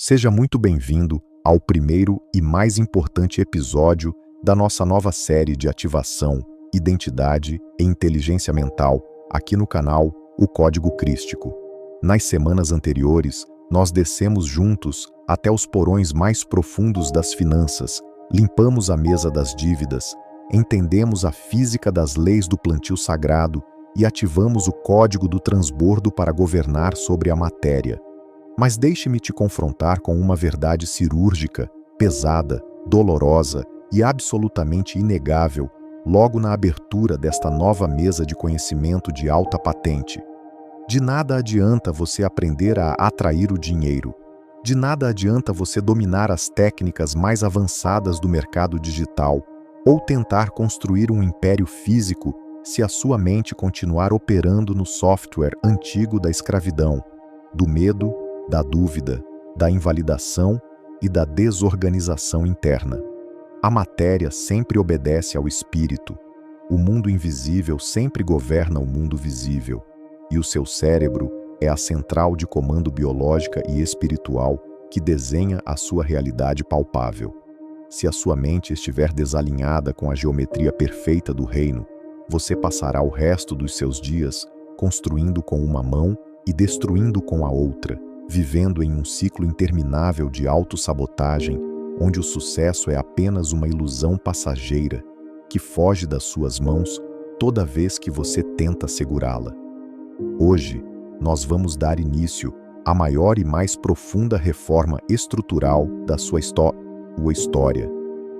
Seja muito bem-vindo ao primeiro e mais importante episódio da nossa nova série de ativação, identidade e inteligência mental aqui no canal O Código Crístico. Nas semanas anteriores, nós descemos juntos até os porões mais profundos das finanças, limpamos a mesa das dívidas, entendemos a física das leis do plantio sagrado e ativamos o código do transbordo para governar sobre a matéria. Mas deixe-me te confrontar com uma verdade cirúrgica, pesada, dolorosa e absolutamente inegável, logo na abertura desta nova mesa de conhecimento de alta patente. De nada adianta você aprender a atrair o dinheiro. De nada adianta você dominar as técnicas mais avançadas do mercado digital ou tentar construir um império físico se a sua mente continuar operando no software antigo da escravidão, do medo, da dúvida, da invalidação e da desorganização interna. A matéria sempre obedece ao espírito. O mundo invisível sempre governa o mundo visível. E o seu cérebro é a central de comando biológica e espiritual que desenha a sua realidade palpável. Se a sua mente estiver desalinhada com a geometria perfeita do reino, você passará o resto dos seus dias construindo com uma mão e destruindo com a outra, vivendo em um ciclo interminável de autossabotagem, onde o sucesso é apenas uma ilusão passageira que foge das suas mãos toda vez que você tenta segurá-la. Hoje, nós vamos dar início à maior e mais profunda reforma estrutural da sua história.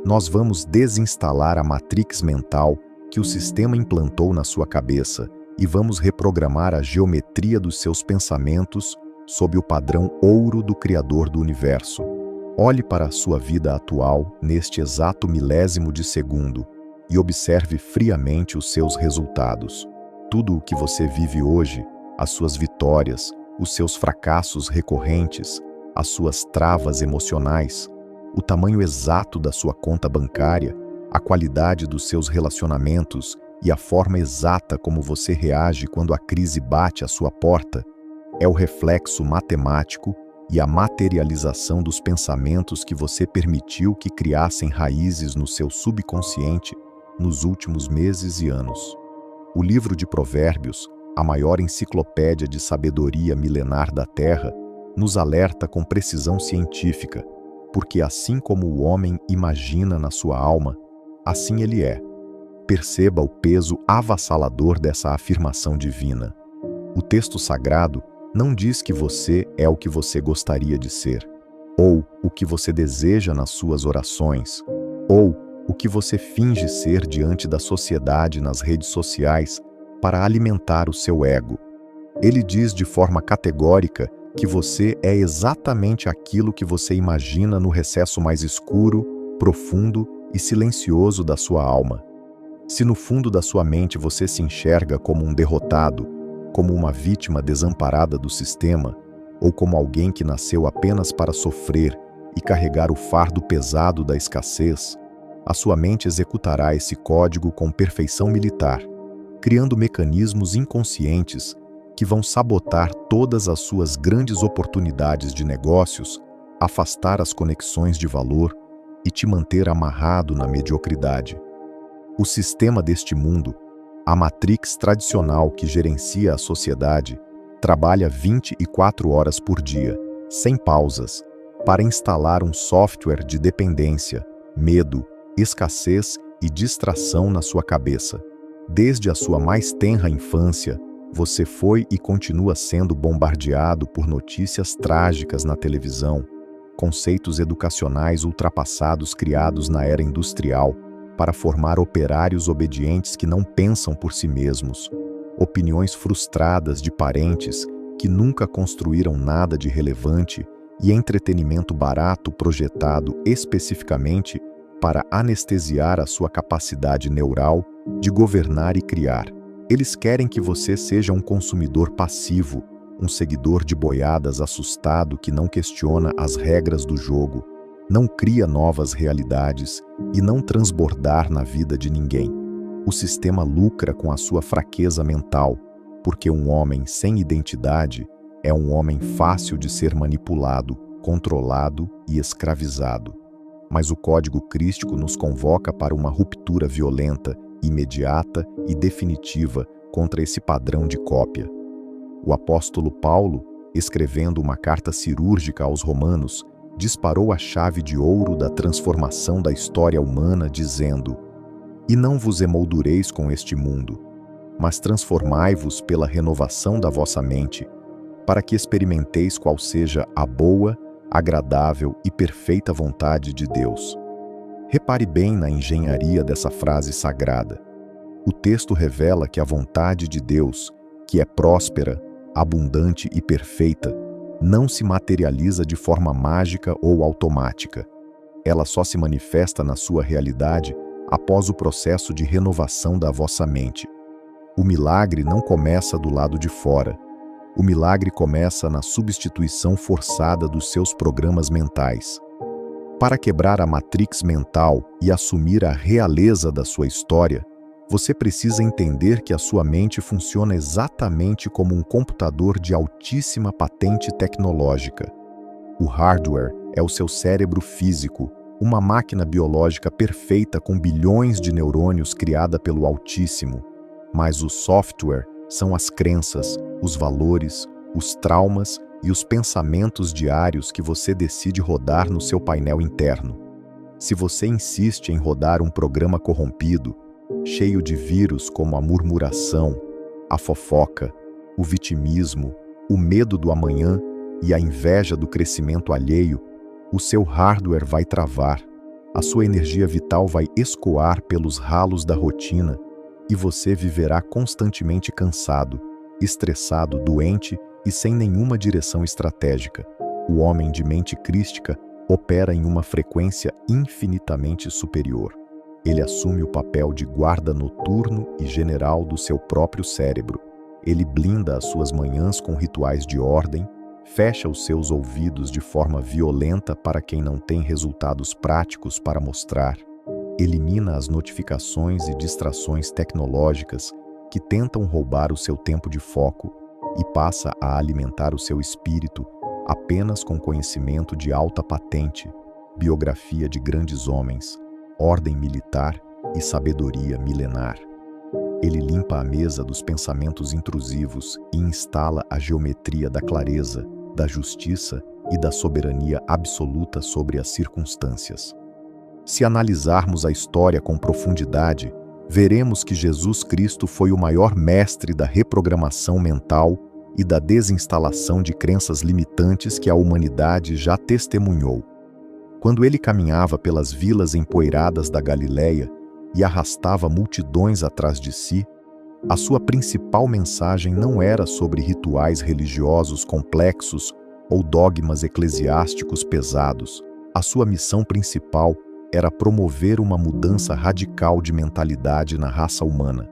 Nós vamos desinstalar a matrix mental que o sistema implantou na sua cabeça e vamos reprogramar a geometria dos seus pensamentos sob o padrão ouro do Criador do Universo. Olhe para a sua vida atual neste exato milésimo de segundo e observe friamente os seus resultados. Tudo o que você vive hoje, as suas vitórias, os seus fracassos recorrentes, as suas travas emocionais, o tamanho exato da sua conta bancária, a qualidade dos seus relacionamentos e a forma exata como você reage quando a crise bate à sua porta, é o reflexo matemático e a materialização dos pensamentos que você permitiu que criassem raízes no seu subconsciente nos últimos meses e anos. O livro de Provérbios, a maior enciclopédia de sabedoria milenar da Terra, nos alerta com precisão científica, porque assim como o homem imagina na sua alma, assim ele é. Perceba o peso avassalador dessa afirmação divina. O texto sagrado não diz que você é o que você gostaria de ser, ou o que você deseja nas suas orações, ou o que você finge ser diante da sociedade nas redes sociais para alimentar o seu ego. Ele diz de forma categórica que você é exatamente aquilo que você imagina no recesso mais escuro, profundo e silencioso da sua alma. Se no fundo da sua mente você se enxerga como um derrotado, como uma vítima desamparada do sistema, ou como alguém que nasceu apenas para sofrer e carregar o fardo pesado da escassez, a sua mente executará esse código com perfeição militar, criando mecanismos inconscientes que vão sabotar todas as suas grandes oportunidades de negócios, afastar as conexões de valor e te manter amarrado na mediocridade. O sistema deste mundo, a matrix tradicional que gerencia a sociedade, trabalha 24 horas por dia, sem pausas, para instalar um software de dependência, medo, escassez e distração na sua cabeça. Desde a sua mais tenra infância, você foi e continua sendo bombardeado por notícias trágicas na televisão, conceitos educacionais ultrapassados criados na era industrial para formar operários obedientes que não pensam por si mesmos, opiniões frustradas de parentes que nunca construíram nada de relevante e entretenimento barato projetado especificamente para anestesiar a sua capacidade neural de governar e criar. Eles querem que você seja um consumidor passivo, um seguidor de boiadas assustado que não questiona as regras do jogo, não cria novas realidades e não transbordar na vida de ninguém. O sistema lucra com a sua fraqueza mental, porque um homem sem identidade é um homem fácil de ser manipulado, controlado e escravizado. Mas o código crístico nos convoca para uma ruptura violenta, imediata e definitiva contra esse padrão de cópia. O apóstolo Paulo, escrevendo uma carta cirúrgica aos Romanos, disparou a chave de ouro da transformação da história humana, dizendo: "E não vos emoldureis com este mundo, mas transformai-vos pela renovação da vossa mente, para que experimenteis qual seja a boa, agradável e perfeita vontade de Deus." Repare bem na engenharia dessa frase sagrada. O texto revela que a vontade de Deus, que é próspera, abundante e perfeita, não se materializa de forma mágica ou automática. Ela só se manifesta na sua realidade após o processo de renovação da vossa mente. O milagre não começa do lado de fora. O milagre começa na substituição forçada dos seus programas mentais. Para quebrar a matrix mental e assumir a realeza da sua história, você precisa entender que a sua mente funciona exatamente como um computador de altíssima patente tecnológica. O hardware é o seu cérebro físico, uma máquina biológica perfeita com bilhões de neurônios criada pelo Altíssimo. Mas o software são as crenças, os valores, os traumas e os pensamentos diários que você decide rodar no seu painel interno. Se você insiste em rodar um programa corrompido, cheio de vírus como a murmuração, a fofoca, o vitimismo, o medo do amanhã e a inveja do crescimento alheio, o seu hardware vai travar, a sua energia vital vai escoar pelos ralos da rotina e você viverá constantemente cansado, estressado, doente e sem nenhuma direção estratégica. O homem de mente crística opera em uma frequência infinitamente superior. Ele assume o papel de guarda noturno e general do seu próprio cérebro. Ele blinda as suas manhãs com rituais de ordem, fecha os seus ouvidos de forma violenta para quem não tem resultados práticos para mostrar, elimina as notificações e distrações tecnológicas que tentam roubar o seu tempo de foco e passa a alimentar o seu espírito apenas com conhecimento de alta patente, biografia de grandes homens, ordem militar e sabedoria milenar. Ele limpa a mesa dos pensamentos intrusivos e instala a geometria da clareza, da justiça e da soberania absoluta sobre as circunstâncias. Se analisarmos a história com profundidade, veremos que Jesus Cristo foi o maior mestre da reprogramação mental e da desinstalação de crenças limitantes que a humanidade já testemunhou. Quando ele caminhava pelas vilas empoeiradas da Galileia e arrastava multidões atrás de si, a sua principal mensagem não era sobre rituais religiosos complexos ou dogmas eclesiásticos pesados. A sua missão principal era promover uma mudança radical de mentalidade na raça humana.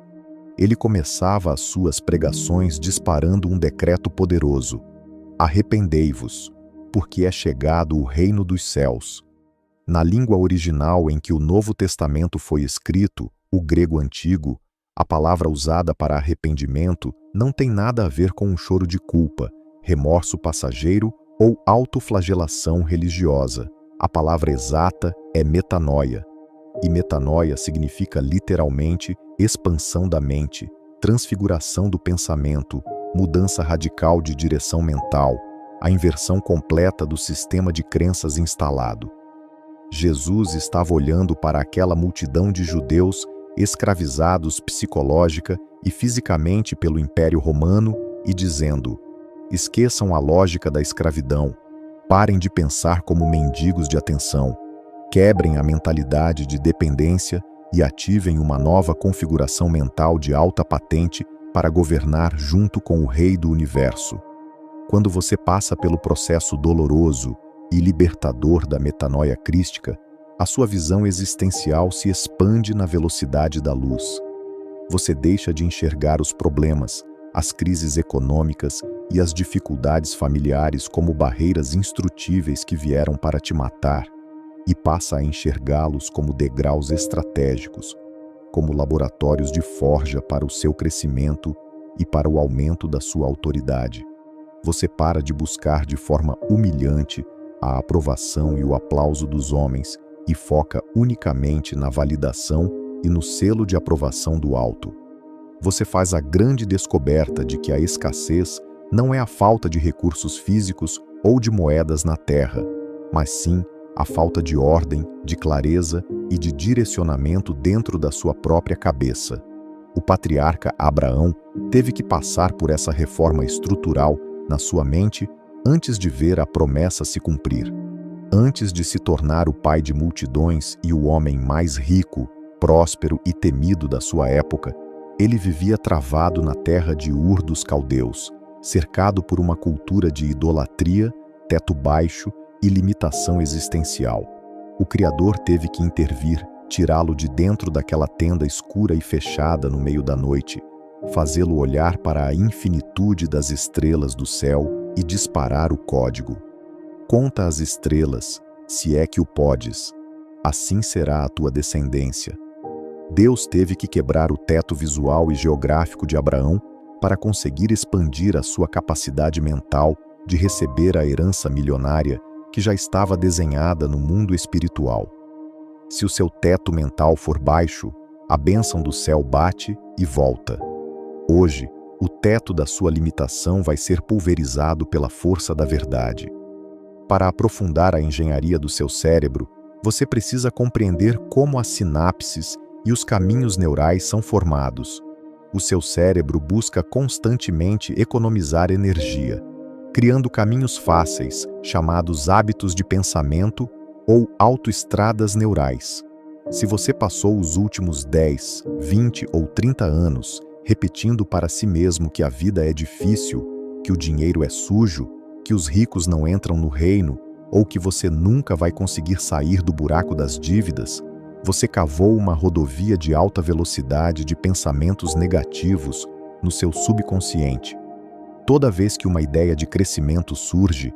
Ele começava as suas pregações disparando um decreto poderoso: "Arrependei-vos, porque é chegado o reino dos céus." Na língua original em que o Novo Testamento foi escrito, o grego antigo, a palavra usada para arrependimento não tem nada a ver com um choro de culpa, remorso passageiro ou autoflagelação religiosa. A palavra exata é metanoia, e metanoia significa literalmente expansão da mente, transfiguração do pensamento, mudança radical de direção mental, a inversão completa do sistema de crenças instalado. Jesus estava olhando para aquela multidão de judeus escravizados psicológica e fisicamente pelo Império Romano e dizendo: "Esqueçam a lógica da escravidão, parem de pensar como mendigos de atenção, quebrem a mentalidade de dependência e ativem uma nova configuração mental de alta patente para governar junto com o Rei do Universo." Quando você passa pelo processo doloroso e libertador da metanoia crística, a sua visão existencial se expande na velocidade da luz. Você deixa de enxergar os problemas, as crises econômicas e as dificuldades familiares como barreiras instrutíveis que vieram para te matar, e passa a enxergá-los como degraus estratégicos, como laboratórios de forja para o seu crescimento e para o aumento da sua autoridade. Você para de buscar de forma humilhante a aprovação e o aplauso dos homens e foca unicamente na validação e no selo de aprovação do alto. Você faz a grande descoberta de que a escassez não é a falta de recursos físicos ou de moedas na terra, mas sim a falta de ordem, de clareza e de direcionamento dentro da sua própria cabeça. O patriarca Abraão teve que passar por essa reforma estrutural na sua mente antes de ver a promessa se cumprir. Antes de se tornar o pai de multidões e o homem mais rico, próspero e temido da sua época, ele vivia travado na terra de Ur dos Caldeus, cercado por uma cultura de idolatria, teto baixo e limitação existencial. O Criador teve que intervir, tirá-lo de dentro daquela tenda escura e fechada no meio da noite, fazê-lo olhar para a infinitude das estrelas do céu e disparar o código. Conta as estrelas, se é que o podes. Assim será a tua descendência. Deus teve que quebrar o teto visual e geográfico de Abraão para conseguir expandir a sua capacidade mental de receber a herança milionária que já estava desenhada no mundo espiritual. Se o seu teto mental for baixo, a bênção do céu bate e volta. Hoje, o teto da sua limitação vai ser pulverizado pela força da verdade. Para aprofundar a engenharia do seu cérebro, você precisa compreender como as sinapses e os caminhos neurais são formados. O seu cérebro busca constantemente economizar energia, criando caminhos fáceis, chamados hábitos de pensamento ou autoestradas neurais. Se você passou os últimos 10, 20 ou 30 anos repetindo para si mesmo que a vida é difícil, que o dinheiro é sujo, que os ricos não entram no reino ou que você nunca vai conseguir sair do buraco das dívidas, você cavou uma rodovia de alta velocidade de pensamentos negativos no seu subconsciente. Toda vez que uma ideia de crescimento surge,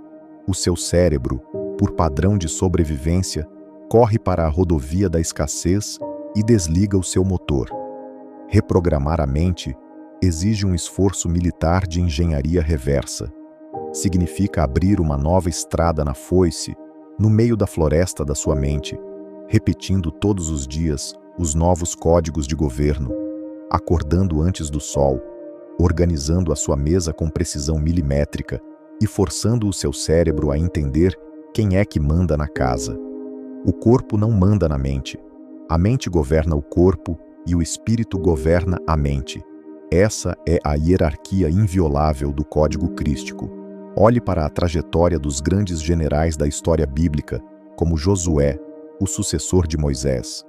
o seu cérebro, por padrão de sobrevivência, corre para a rodovia da escassez e desliga o seu motor. Reprogramar a mente exige um esforço militar de engenharia reversa. Significa abrir uma nova estrada na foice, no meio da floresta da sua mente, repetindo todos os dias os novos códigos de governo, acordando antes do sol, organizando a sua mesa com precisão milimétrica e forçando o seu cérebro a entender quem é que manda na casa. O corpo não manda na mente. A mente governa o corpo e o espírito governa a mente. Essa é a hierarquia inviolável do código crístico. Olhe para a trajetória dos grandes generais da história bíblica, como Josué, o sucessor de Moisés.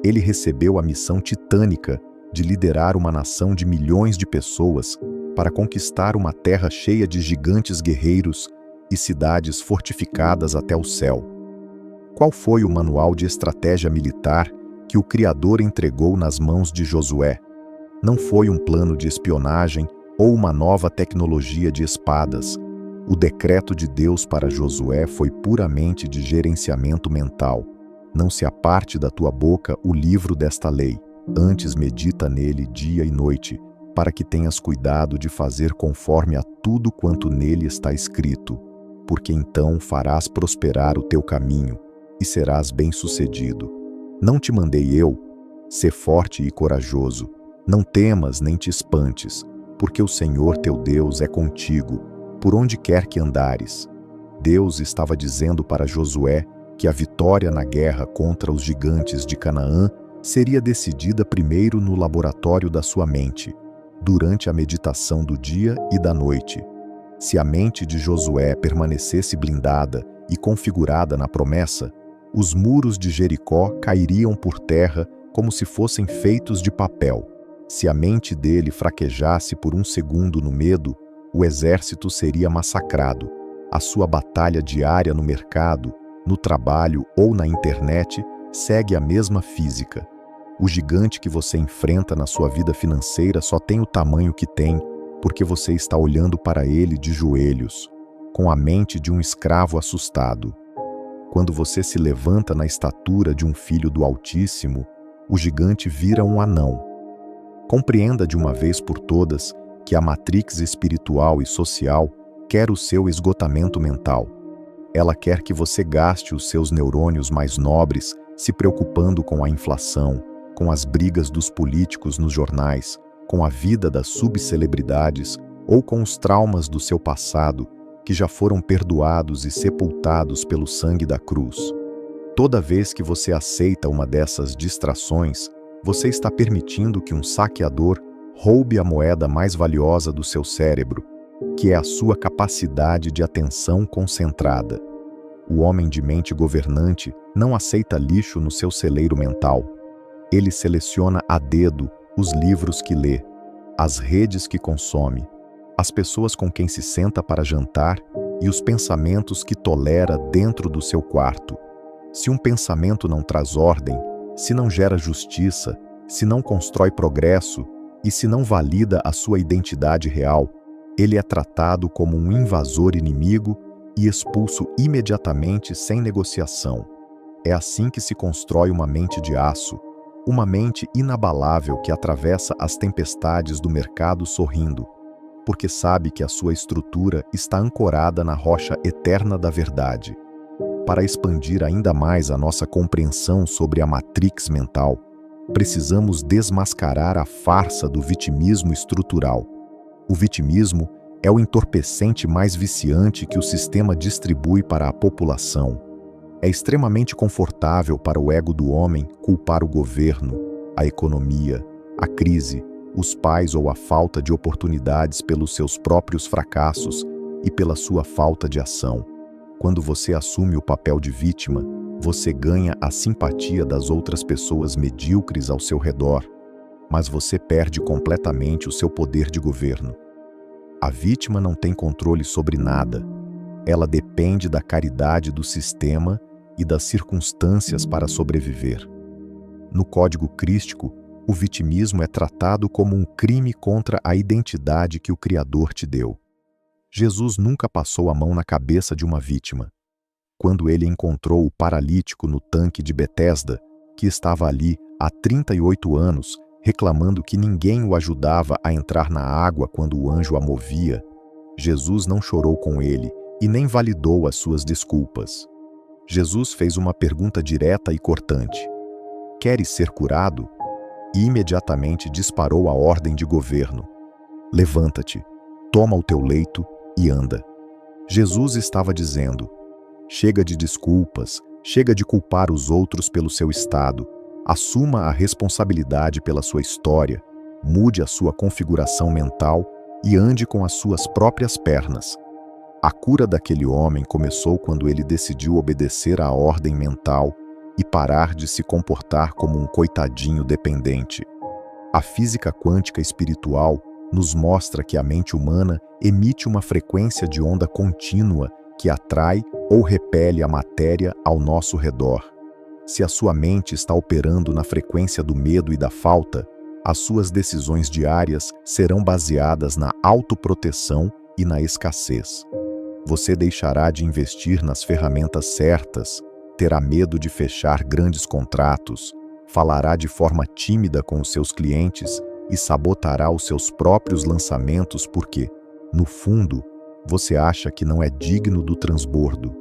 Ele recebeu a missão titânica de liderar uma nação de milhões de pessoas para conquistar uma terra cheia de gigantes guerreiros e cidades fortificadas até o céu. Qual foi o manual de estratégia militar que o Criador entregou nas mãos de Josué? Não foi um plano de espionagem ou uma nova tecnologia de espadas. O decreto de Deus para Josué foi puramente de gerenciamento mental. Não se aparte da tua boca o livro desta lei. Antes medita nele dia e noite, para que tenhas cuidado de fazer conforme a tudo quanto nele está escrito, porque então farás prosperar o teu caminho e serás bem-sucedido. Não te mandei eu? Sê forte e corajoso. Não temas nem te espantes, porque o Senhor teu Deus é contigo, por onde quer que andares. Deus estava dizendo para Josué que a vitória na guerra contra os gigantes de Canaã seria decidida primeiro no laboratório da sua mente, durante a meditação do dia e da noite. Se a mente de Josué permanecesse blindada e configurada na promessa, os muros de Jericó cairiam por terra como se fossem feitos de papel. Se a mente dele fraquejasse por um segundo no medo, o exército seria massacrado. A sua batalha diária no mercado, no trabalho ou na internet segue a mesma física. O gigante que você enfrenta na sua vida financeira só tem o tamanho que tem porque você está olhando para ele de joelhos, com a mente de um escravo assustado. Quando você se levanta na estatura de um filho do Altíssimo, o gigante vira um anão. Compreenda de uma vez por todas que a matrix espiritual e social quer o seu esgotamento mental. Ela quer que você gaste os seus neurônios mais nobres se preocupando com a inflação, com as brigas dos políticos nos jornais, com a vida das subcelebridades ou com os traumas do seu passado que já foram perdoados e sepultados pelo sangue da cruz. Toda vez que você aceita uma dessas distrações, você está permitindo que um saqueador roube a moeda mais valiosa do seu cérebro, que é a sua capacidade de atenção concentrada. O homem de mente governante não aceita lixo no seu celeiro mental. Ele seleciona a dedo os livros que lê, as redes que consome, as pessoas com quem se senta para jantar e os pensamentos que tolera dentro do seu quarto. Se um pensamento não traz ordem, se não gera justiça, se não constrói progresso e se não valida a sua identidade real, ele é tratado como um invasor inimigo e expulso imediatamente sem negociação. É assim que se constrói uma mente de aço, uma mente inabalável que atravessa as tempestades do mercado sorrindo, porque sabe que a sua estrutura está ancorada na rocha eterna da verdade. Para expandir ainda mais a nossa compreensão sobre a matrix mental, precisamos desmascarar a farsa do vitimismo estrutural. O vitimismo é o entorpecente mais viciante que o sistema distribui para a população. É extremamente confortável para o ego do homem culpar o governo, a economia, a crise, os pais ou a falta de oportunidades pelos seus próprios fracassos e pela sua falta de ação. Quando você assume o papel de vítima, você ganha a simpatia das outras pessoas medíocres ao seu redor, mas você perde completamente o seu poder de governo. A vítima não tem controle sobre nada. Ela depende da caridade do sistema e das circunstâncias para sobreviver. No Código Crístico, o vitimismo é tratado como um crime contra a identidade que o Criador te deu. Jesus nunca passou a mão na cabeça de uma vítima. Quando ele encontrou o paralítico no tanque de Betesda, que estava ali há 38 anos, reclamando que ninguém o ajudava a entrar na água quando o anjo a movia, Jesus não chorou com ele e nem validou as suas desculpas. Jesus fez uma pergunta direta e cortante: "Queres ser curado?" E imediatamente disparou a ordem de governo: "Levanta-te, toma o teu leito e anda." Jesus estava dizendo: chega de desculpas, chega de culpar os outros pelo seu estado, assuma a responsabilidade pela sua história, mude a sua configuração mental e ande com as suas próprias pernas. A cura daquele homem começou quando ele decidiu obedecer à ordem mental e parar de se comportar como um coitadinho dependente. A física quântica espiritual nos mostra que a mente humana emite uma frequência de onda contínua que atrai ou repele a matéria ao nosso redor. Se a sua mente está operando na frequência do medo e da falta, as suas decisões diárias serão baseadas na autoproteção e na escassez. Você deixará de investir nas ferramentas certas, terá medo de fechar grandes contratos, falará de forma tímida com os seus clientes e sabotará os seus próprios lançamentos porque, no fundo, você acha que não é digno do transbordo.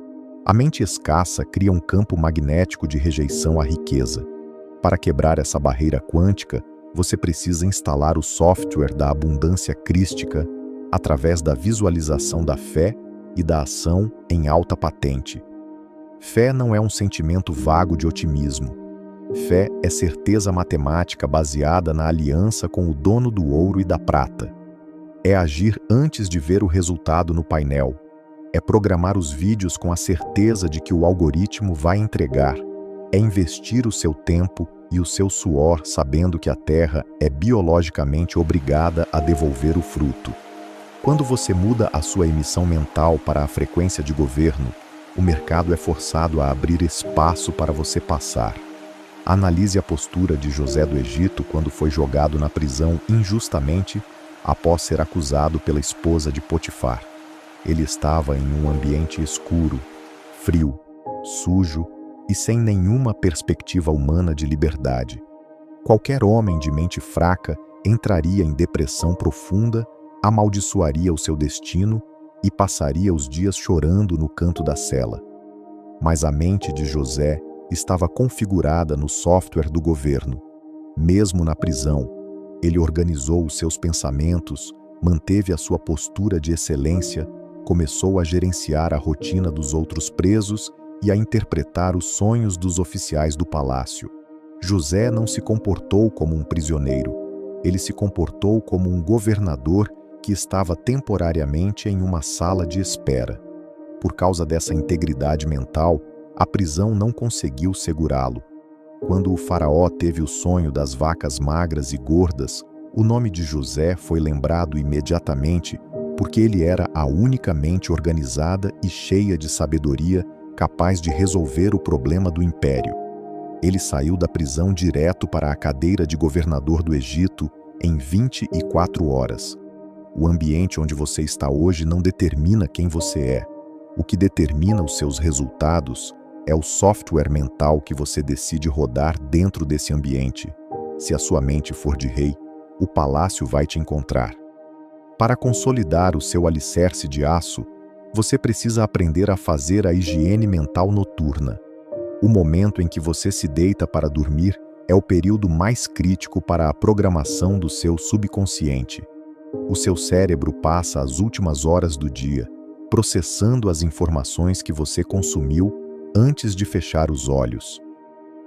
A mente escassa cria um campo magnético de rejeição à riqueza. Para quebrar essa barreira quântica, você precisa instalar o software da abundância crística através da visualização da fé e da ação em alta patente. Fé não é um sentimento vago de otimismo. Fé é certeza matemática baseada na aliança com o dono do ouro e da prata. É agir antes de ver o resultado no painel. É programar os vídeos com a certeza de que o algoritmo vai entregar. É investir o seu tempo e o seu suor sabendo que a Terra é biologicamente obrigada a devolver o fruto. Quando você muda a sua emissão mental para a frequência de governo, o mercado é forçado a abrir espaço para você passar. Analise a postura de José do Egito quando foi jogado na prisão injustamente após ser acusado pela esposa de Potifar. Ele estava em um ambiente escuro, frio, sujo e sem nenhuma perspectiva humana de liberdade. Qualquer homem de mente fraca entraria em depressão profunda, amaldiçoaria o seu destino e passaria os dias chorando no canto da cela. Mas a mente de José estava configurada no software do governo. Mesmo na prisão, ele organizou os seus pensamentos, manteve a sua postura de excelência, começou a gerenciar a rotina dos outros presos e a interpretar os sonhos dos oficiais do palácio. José não se comportou como um prisioneiro, ele se comportou como um governador que estava temporariamente em uma sala de espera. Por causa dessa integridade mental, a prisão não conseguiu segurá-lo. Quando o faraó teve o sonho das vacas magras e gordas, o nome de José foi lembrado imediatamente porque ele era a única mente organizada e cheia de sabedoria capaz de resolver o problema do império. Ele saiu da prisão direto para a cadeira de governador do Egito em 24 horas. O ambiente onde você está hoje não determina quem você é. O que determina os seus resultados é o software mental que você decide rodar dentro desse ambiente. Se a sua mente for de rei, o palácio vai te encontrar. Para consolidar o seu alicerce de aço, você precisa aprender a fazer a higiene mental noturna. O momento em que você se deita para dormir é o período mais crítico para a programação do seu subconsciente. O seu cérebro passa as últimas horas do dia processando as informações que você consumiu antes de fechar os olhos.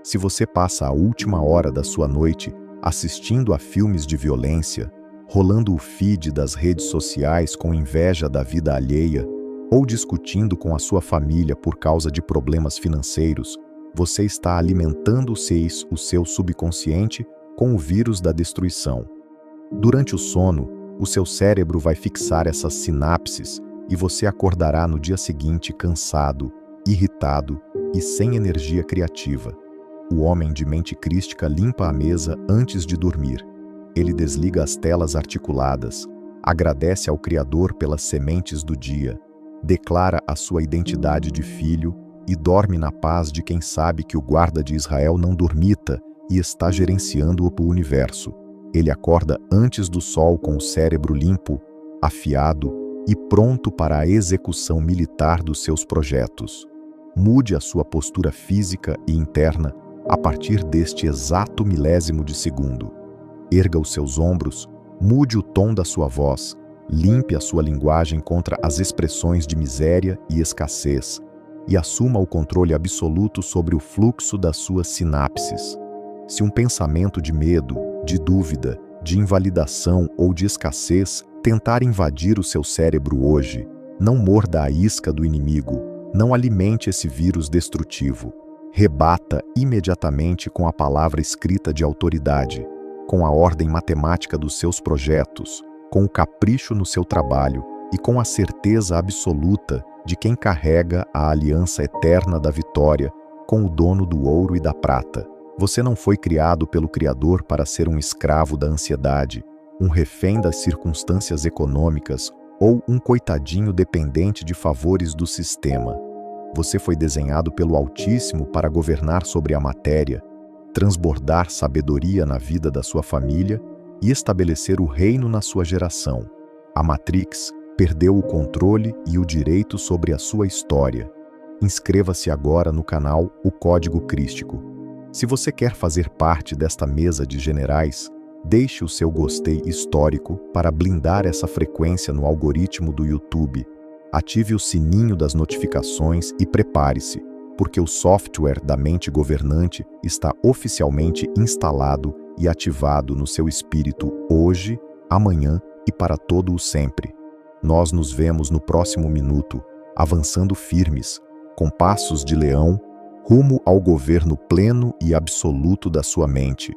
Se você passa a última hora da sua noite assistindo a filmes de violência, rolando o feed das redes sociais com inveja da vida alheia, ou discutindo com a sua família por causa de problemas financeiros, você está alimentando o seu subconsciente com o vírus da destruição. Durante o sono, o seu cérebro vai fixar essas sinapses e você acordará no dia seguinte cansado, irritado e sem energia criativa. O homem de mente crística limpa a mesa antes de dormir. Ele desliga as telas articuladas, agradece ao Criador pelas sementes do dia, declara a sua identidade de filho e dorme na paz de quem sabe que o guarda de Israel não dormita e está gerenciando o universo. Ele acorda antes do sol com o cérebro limpo, afiado e pronto para a execução militar dos seus projetos. Mude a sua postura física e interna a partir deste exato milésimo de segundo. Erga os seus ombros, mude o tom da sua voz, limpe a sua linguagem contra as expressões de miséria e escassez e assuma o controle absoluto sobre o fluxo das suas sinapses. Se um pensamento de medo, de dúvida, de invalidação ou de escassez tentar invadir o seu cérebro hoje, não morda a isca do inimigo, não alimente esse vírus destrutivo. Rebata imediatamente com a palavra escrita de autoridade, com a ordem matemática dos seus projetos, com o capricho no seu trabalho e com a certeza absoluta de quem carrega a aliança eterna da vitória com o dono do ouro e da prata. Você não foi criado pelo Criador para ser um escravo da ansiedade, um refém das circunstâncias econômicas ou um coitadinho dependente de favores do sistema. Você foi desenhado pelo Altíssimo para governar sobre a matéria, transbordar sabedoria na vida da sua família e estabelecer o reino na sua geração. A Matrix perdeu o controle e o direito sobre a sua história. Inscreva-se agora no canal O Código Crístico. Se você quer fazer parte desta mesa de generais, deixe o seu gostei histórico para blindar essa frequência no algoritmo do YouTube. Ative o sininho das notificações e prepare-se, porque o software da mente governante está oficialmente instalado e ativado no seu espírito hoje, amanhã e para todo o sempre. Nós nos vemos no próximo minuto, avançando firmes, com passos de leão, rumo ao governo pleno e absoluto da sua mente.